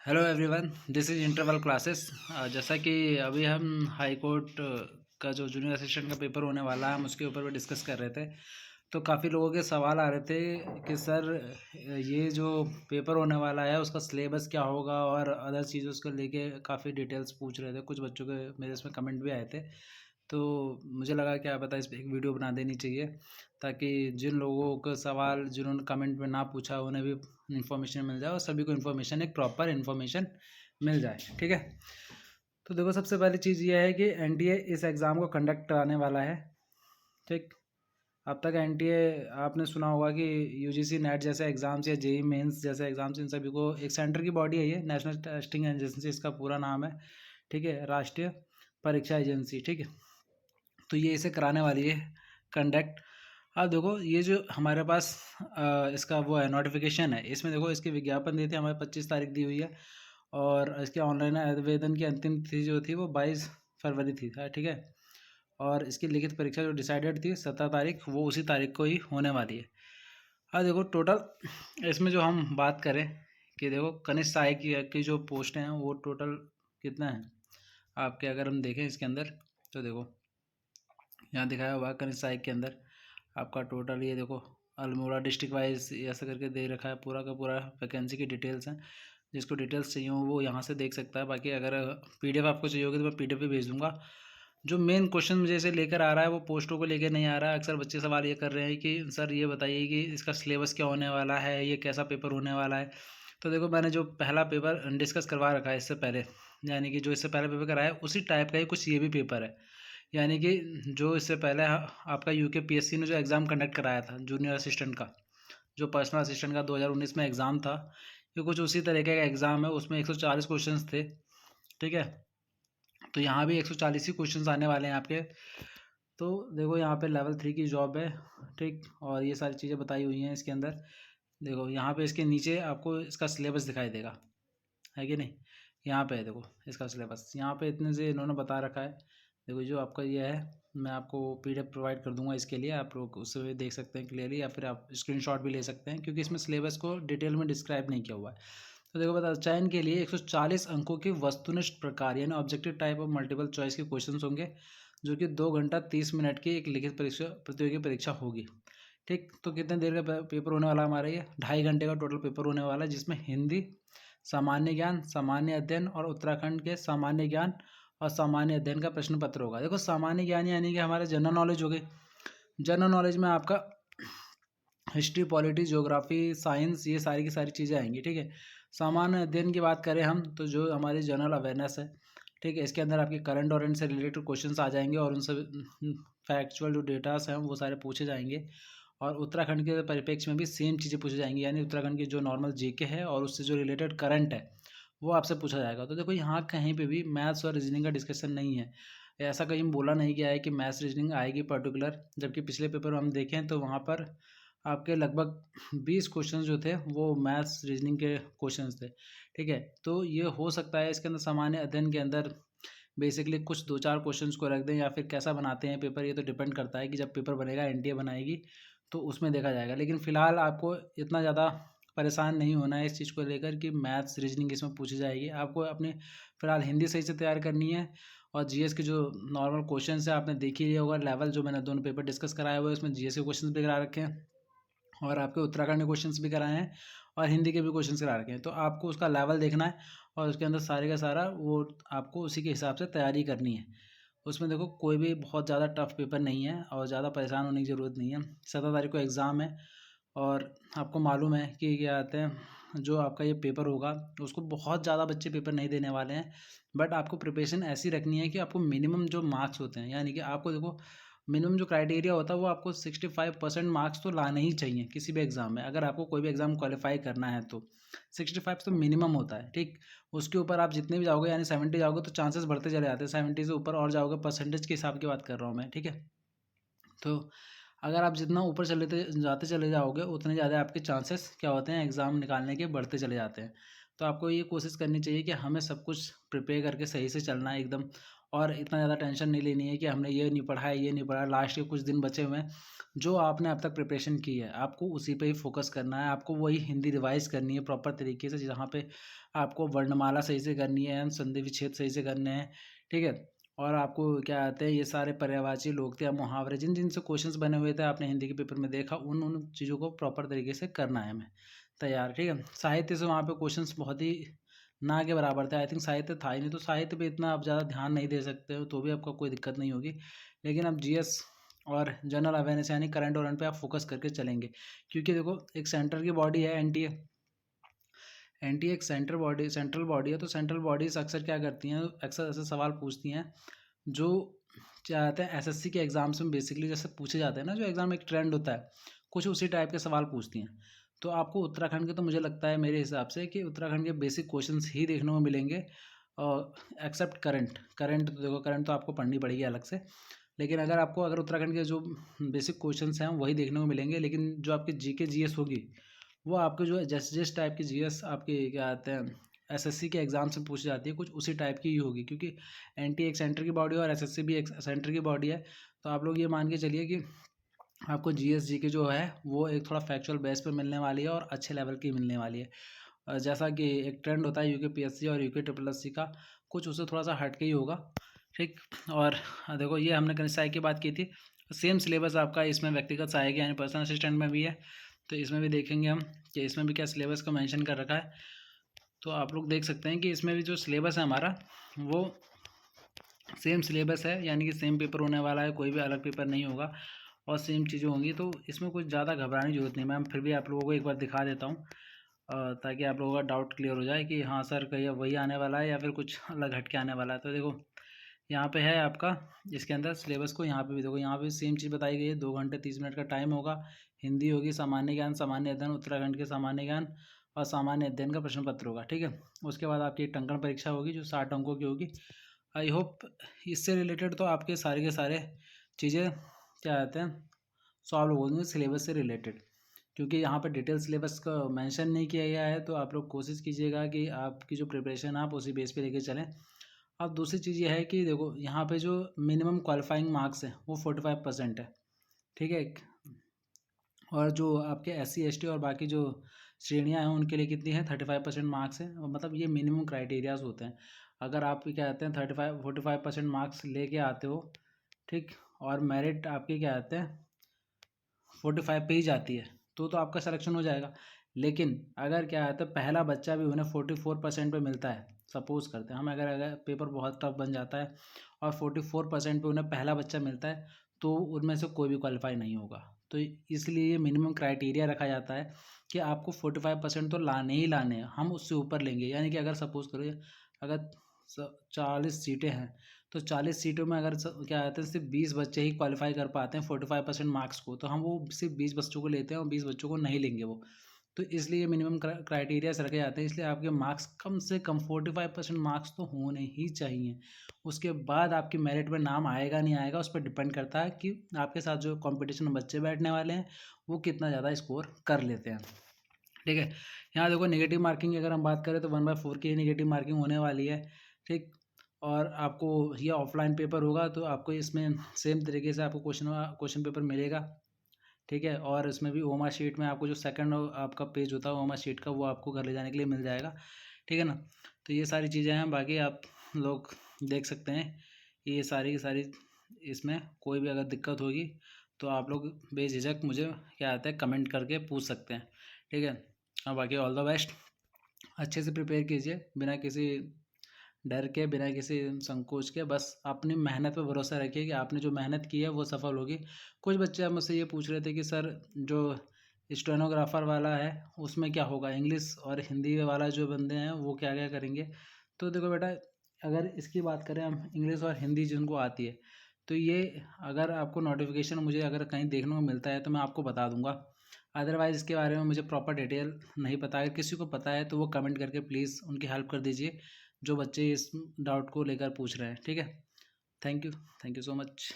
Hello everyone, this is interval classes. जैसा कि अभी हम हाई कोर्ट का जो जूनियर असिस्टेंट का पेपर होने वाला है, हम उसके ऊपर भी डिस्कस कर रहे थे। तो काफ़ी लोगों के सवाल आ रहे थे कि सर ये जो पेपर होने वाला है उसका सिलेबस क्या होगा और अदर चीज़ों को लेके काफ़ी डिटेल्स पूछ रहे थे। कुछ बच्चों के मेरे इसमें कमेंट भी आए थे। तो मुझे लगा क्या पता इस पे एक वीडियो बना देनी चाहिए, ताकि जिन लोगों का सवाल जिन्होंने कमेंट में ना पूछा उन्हें भी इन्फॉर्मेशन मिल जाए और सभी को इन्फॉर्मेशन एक प्रॉपर इन्फॉर्मेशन मिल जाए। ठीक है, तो देखो सबसे पहली चीज़ ये है कि एनटीए इस एग्ज़ाम को कंडक्ट कराने वाला है। ठीक, अब तक एनटीए आपने सुना होगा कि यूजीसी नेट जैसे एग्ज़ाम्स या जेई मेंस जैसे एग्ज़ाम्स, इन सभी को एक सेंटर की बॉडी है, ये नेशनल टेस्टिंग एजेंसी इसका पूरा नाम है। ठीक है, राष्ट्रीय परीक्षा एजेंसी। ठीक है, तो ये इसे कराने वाली है कंडक्ट। अब देखो ये जो हमारे पास इसका वो है नोटिफिकेशन है, इसमें देखो इसकी विज्ञापन दी थी हमारे 25 तारीख दी हुई है, और इसके ऑनलाइन आवेदन की अंतिम तिथि जो थी वो 22 फरवरी थी। ठीक है, और इसकी लिखित परीक्षा जो डिसाइडेड थी 17 तारीख, वो उसी तारीख को ही होने वाली है। अब देखो टोटल इसमें जो हम बात करें कि देखो कनिष्ठ सहायक की जो पोस्ट हैं वो टोटल कितना है आपके, अगर हम देखें इसके अंदर तो देखो यहाँ दिखाया हुआ है कनिष्ठ सहायक के अंदर आपका टोटल, ये देखो अल्मोड़ा डिस्ट्रिक्ट वाइज ऐसा करके दे रखा है, पूरा का पूरा वैकेंसी की डिटेल्स हैं। जिसको डिटेल्स चाहिए हो वो यहाँ से देख सकता है। बाकी अगर पीडीएफ आपको चाहिए होगी तो मैं पीडीएफ भी भेज दूँगा। जो मेन क्वेश्चन मुझे इसे लेकर आ रहा है वो पोस्टों को लेकर नहीं आ रहा है। अक्सर बच्चे सवाल ये कर रहे हैं कि सर ये बताइए कि इसका सिलेबस क्या होने वाला है, ये कैसा पेपर होने वाला है। तो देखो मैंने जो पहला पेपर डिस्कस करवा रखा है इससे पहले, यानी कि जो इससे पहले पेपर कराया उसी टाइप का ही कुछ ये भी पेपर है। यानी कि जो इससे पहले आपका यूके पीएससी ने जो एग्ज़ाम कंडक्ट कराया था जूनियर असिस्टेंट का, जो पर्सनल असिस्टेंट का 2019 में एग्ज़ाम था, ये कुछ उसी तरीके का एग्ज़ाम है। उसमें 140 क्वेश्चंस थे। ठीक है, तो यहाँ भी 140 ही क्वेश्चंस आने वाले हैं आपके। तो देखो यहाँ पे लेवल 3 की जॉब है। ठीक, और ये सारी चीज़ें बताई हुई हैं इसके अंदर। देखो यहाँ पे इसके नीचे आपको इसका सिलेबस दिखाई देगा, है कि नहीं। यहाँ पे है देखो इसका सिलेबस, यहाँ पे इतने से इन्होंने बता रखा है। देखो जो आपका ये है, मैं आपको पीडीएफ प्रोवाइड कर दूंगा इसके लिए, आप लोग उससे भी देख सकते हैं क्लियरली, या फिर आप स्क्रीनशॉट भी ले सकते हैं, क्योंकि इसमें सिलेबस को डिटेल में डिस्क्राइब नहीं किया हुआ है। तो देखो बता, चयन के लिए 140 अंकों की वस्तुनिष्ठ प्रकार यानी objective type of multiple choice के क्वेश्चन होंगे, जो कि 2 घंटा 30 मिनट की एक लिखित परीक्षा प्रतियोगी परीक्षा होगी। ठीक, तो कितने देर का पेपर होने वाला हमारा, ये 2.5 घंटे का टोटल पेपर होने वाला है, जिसमें हिंदी, सामान्य ज्ञान, सामान्य अध्ययन और उत्तराखंड के सामान्य ज्ञान और सामान्य अध्ययन का प्रश्न पत्र होगा। देखो सामान्य ज्ञान यानी कि हमारे जनरल नॉलेज हो गई। जनरल नॉलेज में आपका हिस्ट्री, पॉलिटी, ज्योग्राफी, साइंस, ये सारी की सारी चीज़ें आएंगी। ठीक है, सामान्य अध्ययन की बात करें हम तो जो हमारी जनरल अवेयरनेस है, ठीक है, इसके अंदर आपके करंट और इनसे रिलेटेड क्वेश्चंस आ जाएंगे, और उनसे फैक्चुअल जो डेटास हैं वो सारे पूछे जाएंगे। और उत्तराखंड के परिप्रेक्ष्य में भी सेम चीज़ें पूछी जाएंगी, यानी उत्तराखंड की जो नॉर्मल जीके है और उससे जो रिलेटेड करंट है वो आपसे पूछा जाएगा। तो देखो यहाँ कहीं पे भी मैथ्स और रीजनिंग का डिस्कशन नहीं है। ऐसा कहीं बोला नहीं गया है कि मैथ्स रीजनिंग आएगी पर्टिकुलर, जबकि पिछले पेपर हम देखें तो वहाँ पर आपके लगभग 20 क्वेश्चन जो थे वो मैथ्स रीजनिंग के क्वेश्चंस थे। ठीक है, तो ये हो सकता है इसके अंदर सामान्य अध्ययन के अंदर बेसिकली कुछ 2-4 क्वेश्चंस को रख दें, या फिर कैसा बनाते हैं पेपर, ये तो डिपेंड करता है कि जब पेपर बनेगा, एनटीए बनाएगी, तो उसमें देखा जाएगा। लेकिन फ़िलहाल आपको इतना ज़्यादा परेशान नहीं होना है इस चीज़ को लेकर कि मैथ्स रीजनिंग इसमें पूछी जाएगी। आपको अपनी फ़िलहाल हिंदी सही से तैयार करनी है, और जीएस के जो नॉर्मल क्वेश्चंस है आपने देख ही लिया होगा लेवल, जो मैंने दोनों पेपर डिस्कस कराए हुए हैं उसमें जीएस के क्वेश्चन भी करा रखे हैं, और आपके उत्तराखंड के क्वेश्चंस भी कराए हैं, और हिंदी के भी क्वेश्चंस करा रखे हैं। तो आपको उसका लेवल देखना है, और उसके अंदर सारे का सारा वो आपको उसी के हिसाब से तैयारी करनी है। उसमें देखो कोई भी बहुत ज़्यादा टफ पेपर नहीं है, और ज़्यादा परेशान होने की ज़रूरत नहीं है। 17 तारीख को एग्ज़ाम है, और आपको मालूम है कि क्या कहते हैं, जो आपका ये पेपर होगा उसको बहुत ज़्यादा बच्चे पेपर नहीं देने वाले हैं। बट आपको प्रिपरेशन ऐसी रखनी है कि आपको मिनिमम जो मार्क्स होते हैं, यानी कि आपको देखो मिनिमम जो क्राइटेरिया होता है वो आपको 65% मार्क्स तो लाने ही चाहिए किसी भी एग्ज़ाम में। अगर आपको कोई भी एग्ज़ाम क्वालिफाई करना है तो 65 तो मिनिमम होता है। ठीक, उसके ऊपर आप जितने भी जाओगे, यानी 70 जाओगे तो चांसेस बढ़ते चले जाते हैं। 70 से ऊपर और जाओगे, परसेंटेज के हिसाब की बात कर रहा हूँ मैं। ठीक है, तो अगर आप जितना ऊपर जाते चले जाओगे, उतने ज़्यादा आपके चांसेस क्या होते हैं एग्ज़ाम निकालने के, बढ़ते चले जाते हैं। तो आपको ये कोशिश करनी चाहिए कि हमें सब कुछ प्रिपेयर करके सही से चलना है एकदम, और इतना ज़्यादा टेंशन नहीं लेनी है कि हमने ये नहीं पढ़ा है, ये नहीं पढ़ा, लास्ट के कुछ दिन बचे हुए हैं। जो आपने अब तक प्रिपरेशन की है आपको उसी पे ही फोकस करना है। आपको वही हिंदी रिवाइज़ करनी है प्रॉपर तरीके से, जहाँ पे आपको वर्णमाला सही से करनी है एंड संधि विच्छेद सही से करने हैं, ठीक है? और आपको क्या आते हैं, ये सारे पर्यायवाची, लोग थे, मुहावरे, जिन से क्वेश्चंस बने हुए थे आपने हिंदी के पेपर में देखा, उन चीज़ों को प्रॉपर तरीके से करना है हमें तैयार, ठीक है? साहित्य से वहाँ पे क्वेश्चंस बहुत ही ना के बराबर थे। आई थिंक साहित्य था ही नहीं, तो साहित्य पे इतना आप ज़्यादा ध्यान नहीं दे सकते हो, तो भी आपको कोई दिक्कत नहीं होगी। लेकिन अब जीएस और जनरल अवेयरनेस यानी करंट वरेंट पे आप फोकस करके चलेंगे, क्योंकि देखो एक सेंटर की बॉडी है एनटीए। एनटीए एक सेंट्रल बॉडी है, तो सेंट्रल बॉडीज अक्सर क्या करती हैं, अक्सर ऐसे सवाल पूछती हैं जो चाहते हैं एसएससी के एग्जाम्स में बेसिकली जैसे पूछे जाते हैं ना, जो एग्जाम एक ट्रेंड होता है, कुछ उसी टाइप के सवाल पूछती हैं। तो आपको उत्तराखंड के, तो मुझे लगता है मेरे हिसाब से कि उत्तराखंड के बेसिक क्वेश्चंस ही देखने को मिलेंगे, और एक्सेप्ट करंट तो देखो, करंट तो आपको पढ़नी पड़ेगी अलग से। लेकिन अगर उत्तराखंड के जो बेसिक क्वेश्चंस हैं वही देखने को मिलेंगे, लेकिन जो आपकी जीके जीएस होगी वो आपके जो जिस टाइप की जीएस आपकी क्या आते हैं एसएससी के एग्जाम से पूछी जाती है, कुछ उसी टाइप की ही होगी, क्योंकि एनटी एक सेंटर की बॉडी है और एसएससी भी एक सेंटर की बॉडी है। तो आप लोग ये मान के चलिए कि आपको जीएस जीके जो है वो एक थोड़ा फैक्चुअल बेस पे मिलने वाली है और अच्छे लेवल की मिलने वाली है। जैसा कि एक ट्रेंड होता है यूके पीएससी और यूके ट्रिपल एससी का, कुछ उससे थोड़ा सा हट के ही होगा, ठीक। और देखो ये हमने कनिष्ठाई की बात की थी, सेम सिलेबस आपका इसमें व्यक्तिगत सहायक यानी पर्सनल असिस्टेंट में भी है, तो इसमें भी देखेंगे हम कि इसमें भी क्या सिलेबस को मेंशन कर रखा है। तो आप लोग देख सकते हैं कि इसमें भी जो सिलेबस है हमारा वो सेम सिलेबस है, यानी कि सेम पेपर होने वाला है, कोई भी अलग पेपर नहीं होगा और सेम चीज़ें होंगी। तो इसमें कुछ ज़्यादा घबराने की जरूरत नहीं, मैं फिर भी आप लोगों को एक बार दिखा देता हूँ ताकि आप लोगों का डाउट क्लियर हो जाए कि हाँ सर कहीं वही आने वाला है या फिर कुछ अलग हट के आने वाला है। तो देखो यहाँ पे है आपका, इसके अंदर सिलेबस को यहाँ पे भी देखो, यहाँ पे सेम चीज़ बताई गई है, 2 घंटे 30 मिनट का टाइम होगा। हिंदी होगी, सामान्य ज्ञान, सामान्य अध्ययन, उत्तराखंड के सामान्य ज्ञान और सामान्य अध्ययन का प्रश्न पत्र होगा, ठीक है। उसके बाद आपकी टंकण परीक्षा होगी जो 60 अंकों की होगी। आई होप इससे रिलेटेड तो आपके सारे के सारे चीज़ें क्या कहते हैं सॉल्व होंगे सिलेबस से रिलेटेड, क्योंकि यहाँ पर डिटेल सिलेबस का मेंशन नहीं किया गया है। तो आप लोग कोशिश कीजिएगा कि आपकी जो प्रिपरेशन आप उसी बेस पे लेके चलें। अब दूसरी चीज़ ये है कि देखो यहाँ पे जो मिनिमम क्वालिफाइंग मार्क्स है वो 45% है, ठीक है। और जो आपके SC ST और बाकी जो श्रेणियाँ हैं उनके लिए कितनी है, 35% मार्क्स है। मतलब ये मिनिमम क्राइटेरियाज होते हैं। अगर आप क्या कहते हैं 45 मार्क्स लेके आते हो, ठीक, और मेरिट आपकी क्या कहते हैं 45 पे ही जाती है, तो आपका सिलेक्शन हो जाएगा। लेकिन अगर क्या है तो पहला बच्चा भी उन्हें 44% पे मिलता है, सपोज करते हैं हम, अगर पेपर बहुत टफ बन जाता है और 44% पे उन्हें पहला बच्चा मिलता है, तो उनमें से कोई भी क्वालिफाई नहीं होगा। तो इसलिए ये मिनिमम क्राइटेरिया रखा जाता है कि आपको 45% तो लाने ही लाने हैं, हम उससे ऊपर लेंगे। यानी कि अगर सपोज करो अगर 40 सीटें हैं तो 40 सीटों में अगर क्या कहते हैं सिर्फ 20 बच्चे ही क्वालिफाई कर पाते हैं 45% मार्क्स को, तो हम वो सिर्फ 20 बच्चों को लेते हैं और 20 बच्चों को नहीं लेंगे वो। तो इसलिए मिनिमम क्राइटेरियाज रखे जाते हैं, इसलिए आपके मार्क्स कम से कम 45% मार्क्स तो होने ही चाहिए। उसके बाद आपकी मेरिट में नाम आएगा नहीं आएगा उस पर डिपेंड करता है कि आपके साथ जो कंपटीशन में बच्चे बैठने वाले हैं वो कितना ज़्यादा स्कोर कर लेते हैं, ठीक है। यहाँ देखो नेगेटिव मार्किंग की अगर हम बात करें तो 1/4 की नेगेटिव मार्किंग होने वाली है, ठीक। और आपको ये ऑफलाइन पेपर होगा तो आपको इसमें सेम तरीके से आपको क्वेश्चन पेपर मिलेगा, ठीक है। और इसमें भी ओमा शीट में आपको जो सेकंड आपका पेज होता है ओमा शीट का वो आपको घर ले जाने के लिए मिल जाएगा, ठीक है ना। तो ये सारी चीज़ें हैं, बाकी आप लोग देख सकते हैं ये सारी की सारी, इसमें कोई भी अगर दिक्कत होगी तो आप लोग बेझिझक मुझे क्या आता है कमेंट करके पूछ सकते हैं, ठीक है। और बाकी ऑल द बेस्ट, अच्छे से प्रिपेयर कीजिए बिना किसी डर के, बिना किसी संकोच के, बस अपनी मेहनत पे भरोसा रखिए कि आपने जो मेहनत की है वो सफल होगी। कुछ बच्चे अब मुझसे ये पूछ रहे थे कि सर जो स्टेनोग्राफर वाला है उसमें क्या होगा, इंग्लिश और हिंदी वाला जो बंदे हैं वो क्या क्या करेंगे। तो देखो बेटा, अगर इसकी बात करें हम इंग्लिश और हिंदी जिनको आती है, तो ये अगर आपको नोटिफिकेशन मुझे अगर कहीं देखने को मिलता है तो मैं आपको बता दूंगा। अदरवाइज़ इसके बारे में मुझे प्रॉपर डिटेल नहीं पता है। किसी को पता है तो वो कमेंट करके प्लीज़ उनकी हेल्प कर दीजिए जो बच्चे इस डाउट को लेकर पूछ रहे हैं, ठीक है। Thank you so much.